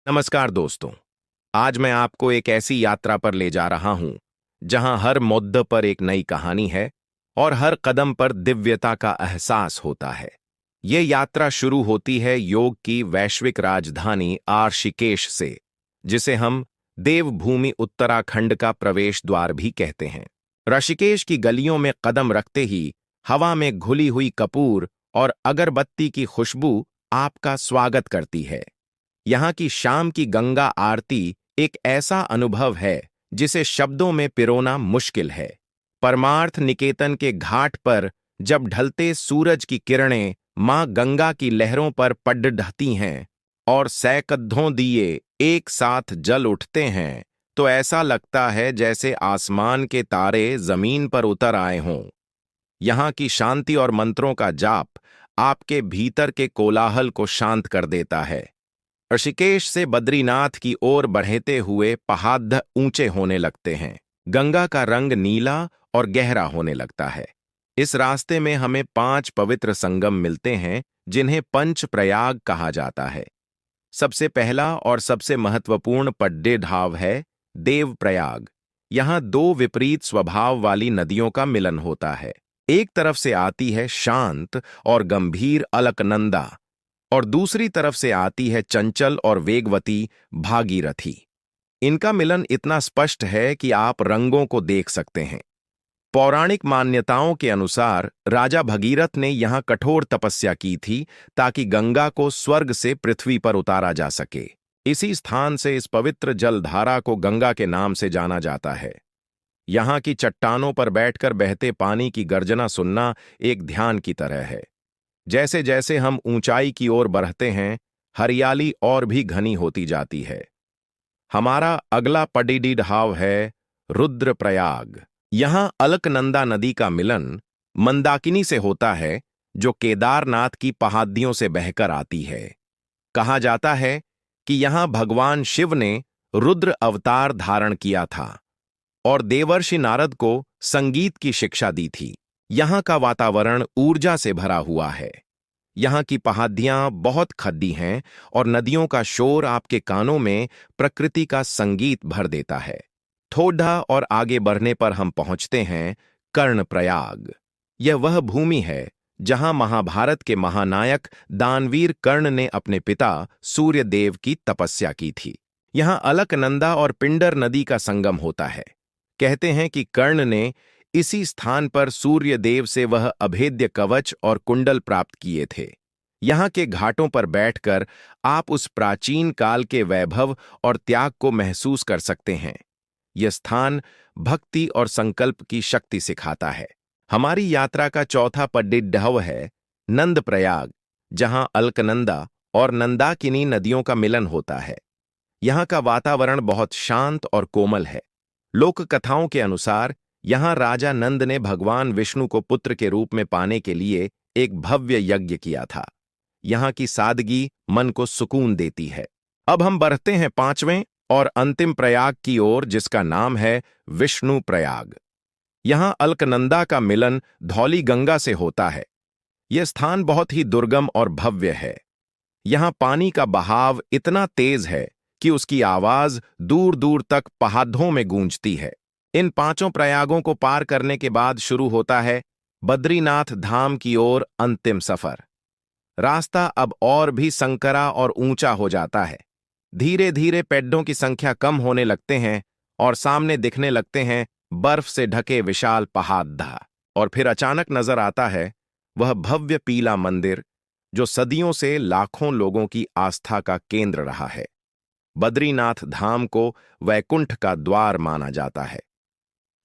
नमस्कार दोस्तों। आज मैं आपको एक ऐसी यात्रा पर ले जा रहा हूं जहां हर मुद्दे पर एक नई कहानी है और हर कदम पर दिव्यता का एहसास होता है। ये यात्रा शुरू होती है योग की वैश्विक राजधानी ऋषिकेश से, जिसे हम देवभूमि उत्तराखंड का प्रवेश द्वार भी कहते हैं। ऋषिकेश की गलियों में कदम रखते ही हवा में घुली हुई कपूर और अगरबत्ती की खुशबू आपका स्वागत करती है। यहाँ की शाम की गंगा आरती एक ऐसा अनुभव है जिसे शब्दों में पिरोना मुश्किल है। परमार्थ निकेतन के घाट पर जब ढलते सूरज की किरणें मां गंगा की लहरों पर पड़ ढहती हैं और सैकड़ों दिए एक साथ जल उठते हैं, तो ऐसा लगता है जैसे आसमान के तारे जमीन पर उतर आए हों। यहाँ की शांति और मंत्रों का जाप आपके भीतर के कोलाहल को शांत कर देता है। ऋषिकेश से बद्रीनाथ की ओर बढ़ते हुए पहाड़ ऊंचे होने लगते हैं। गंगा का रंग नीला और गहरा होने लगता है। इस रास्ते में हमें 5 पवित्र संगम मिलते हैं जिन्हें पंच प्रयाग कहा जाता है। सबसे पहला और सबसे महत्वपूर्ण पड्डे ढाव है देवप्रयाग। यहाँ 2 विपरीत स्वभाव वाली नदियों का मिलन होता है। एक तरफ से आती है शांत और गंभीर अलकनंदा और दूसरी तरफ से आती है चंचल और वेगवती भागीरथी। इनका मिलन इतना स्पष्ट है कि आप रंगों को देख सकते हैं। पौराणिक मान्यताओं के अनुसार राजा भगीरथ ने यहाँ कठोर तपस्या की थी ताकि गंगा को स्वर्ग से पृथ्वी पर उतारा जा सके। इसी स्थान से इस पवित्र जलधारा को गंगा के नाम से जाना जाता है। यहाँ की चट्टानों पर बैठकर बहते पानी की गर्जना सुनना एक ध्यान की तरह है। जैसे जैसे हम ऊंचाई की ओर बढ़ते हैं, हरियाली और भी घनी होती जाती है। हमारा अगला पडीडी ढाव है रुद्रप्रयाग। यहाँ अलकनंदा नदी का मिलन मंदाकिनी से होता है, जो केदारनाथ की पहाड़ियों से बहकर आती है। कहा जाता है कि यहाँ भगवान शिव ने रुद्र अवतार धारण किया था और देवर्षि नारद को संगीत की शिक्षा दी थी। यहाँ का वातावरण ऊर्जा से भरा हुआ है। यहाँ की पहाड़ियाँ बहुत खद्दी हैं और नदियों का शोर आपके कानों में प्रकृति का संगीत भर देता है। थोड़ा और आगे बढ़ने पर हम पहुँचते हैं कर्णप्रयाग। यह वह भूमि है जहाँ महाभारत के महानायक दानवीर कर्ण ने अपने पिता सूर्यदेव की तपस्या की थी। यहाँ अलकनंदा और पिंडर नदी का संगम होता है। कहते हैं कि कर्ण ने इसी स्थान पर सूर्यदेव से वह अभेद्य कवच और कुंडल प्राप्त किए थे। यहाँ के घाटों पर बैठकर आप उस प्राचीन काल के वैभव और त्याग को महसूस कर सकते हैं। यह स्थान भक्ति और संकल्प की शक्ति सिखाता है। हमारी यात्रा का चौथा पड्डीढाव है नंदप्रयाग, जहाँ अलकनंदा और नंदाकिनी नदियों का मिलन होता है। यहाँ का वातावरण बहुत शांत और कोमल है। लोक कथाओं के अनुसार यहाँ राजा नंद ने भगवान विष्णु को पुत्र के रूप में पाने के लिए एक भव्य यज्ञ किया था। यहाँ की सादगी मन को सुकून देती है। अब हम बढ़ते हैं 5वें और अंतिम प्रयाग की ओर, जिसका नाम है विष्णु प्रयाग। यहाँ अलकनंदा का मिलन धौली गंगा से होता है। यह स्थान बहुत ही दुर्गम और भव्य है। यहाँ पानी का बहाव इतना तेज है कि उसकी आवाज दूर दूर तक पहाड़ों में गूंजती है। इन 5 प्रयागों को पार करने के बाद शुरू होता है बद्रीनाथ धाम की ओर अंतिम सफर। रास्ता अब और भी संकरा और ऊंचा हो जाता है। धीरे धीरे पेड़ों की संख्या कम होने लगते हैं और सामने दिखने लगते हैं बर्फ से ढके विशाल पहाड़। और फिर अचानक नजर आता है वह भव्य पीला मंदिर जो सदियों से लाखों लोगों की आस्था का केंद्र रहा है। बद्रीनाथ धाम को वैकुंठ का द्वार माना जाता है।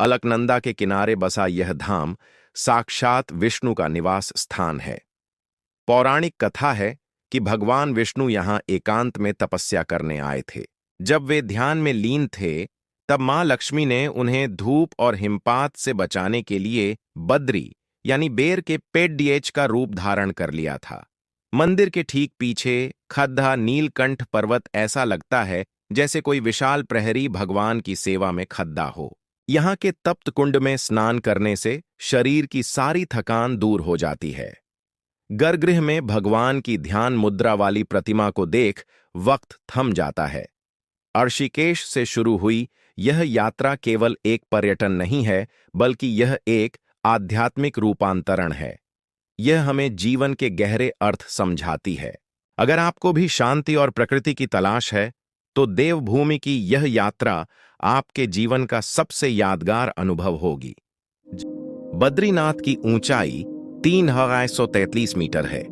अलकनंदा के किनारे बसा यह धाम साक्षात विष्णु का निवास स्थान है। पौराणिक कथा है कि भगवान विष्णु यहाँ एकांत में तपस्या करने आए थे। जब वे ध्यान में लीन थे, तब मां लक्ष्मी ने उन्हें धूप और हिमपात से बचाने के लिए बद्री यानी बेर के पेड़ का रूप धारण कर लिया था। मंदिर के ठीक पीछे खद्दा नीलकंठ पर्वत ऐसा लगता है जैसे कोई विशाल प्रहरी भगवान की सेवा में खद्दा हो। यहाँ के तप्त कुंड में स्नान करने से शरीर की सारी थकान दूर हो जाती है। गर्भगृह में भगवान की ध्यान मुद्रा वाली प्रतिमा को देख वक्त थम जाता है। ऋषिकेश से शुरू हुई यह यात्रा केवल एक पर्यटन नहीं है, बल्कि यह एक आध्यात्मिक रूपांतरण है। यह हमें जीवन के गहरे अर्थ समझाती है। अगर आपको भी शांति और प्रकृति की तलाश है, तो देवभूमि की यह यात्रा आपके जीवन का सबसे यादगार अनुभव होगी। बद्रीनाथ की ऊंचाई 3,133 मीटर है।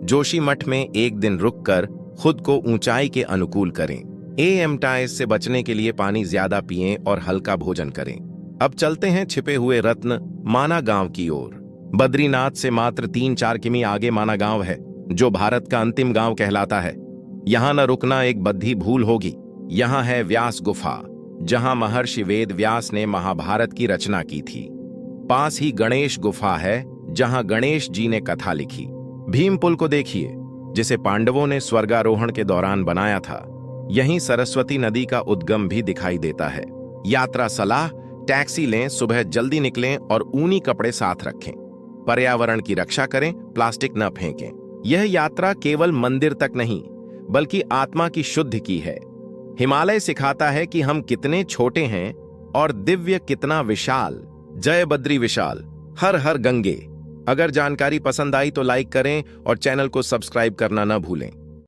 जोशीमठ में एक दिन रुककर खुद को ऊंचाई के अनुकूल करें। एएमटाइज से बचने के लिए पानी ज्यादा पिएं और हल्का भोजन करें। अब चलते हैं छिपे हुए रत्न माना गांव की ओर। बद्रीनाथ से मात्र 3-4 किमी आगे माना गांव है, जो भारत का अंतिम गांव कहलाता है। यहां न रुकना एक बद्धी भूल होगी। यहां है व्यास गुफा, जहां महर्षि वेद व्यास ने महाभारत की रचना की थी। पास ही गणेश गुफा है, जहां गणेश जी ने कथा लिखी। भीम पुल को देखिए, जिसे पांडवों ने स्वर्गारोहण के दौरान बनाया था। यहीं सरस्वती नदी का उद्गम भी दिखाई देता है। यात्रा सलाह: टैक्सी लें, सुबह जल्दी निकलें और ऊनी कपड़े साथ रखें। पर्यावरण की रक्षा करें, प्लास्टिक न फेंकें। यह यात्रा केवल मंदिर तक नहीं, बल्कि आत्मा की शुद्धि की है। हिमालय सिखाता है कि हम कितने छोटे हैं और दिव्य कितना विशाल। जय बद्री विशाल, हर हर गंगे। अगर जानकारी पसंद आई तो लाइक करें और चैनल को सब्सक्राइब करना न भूलें।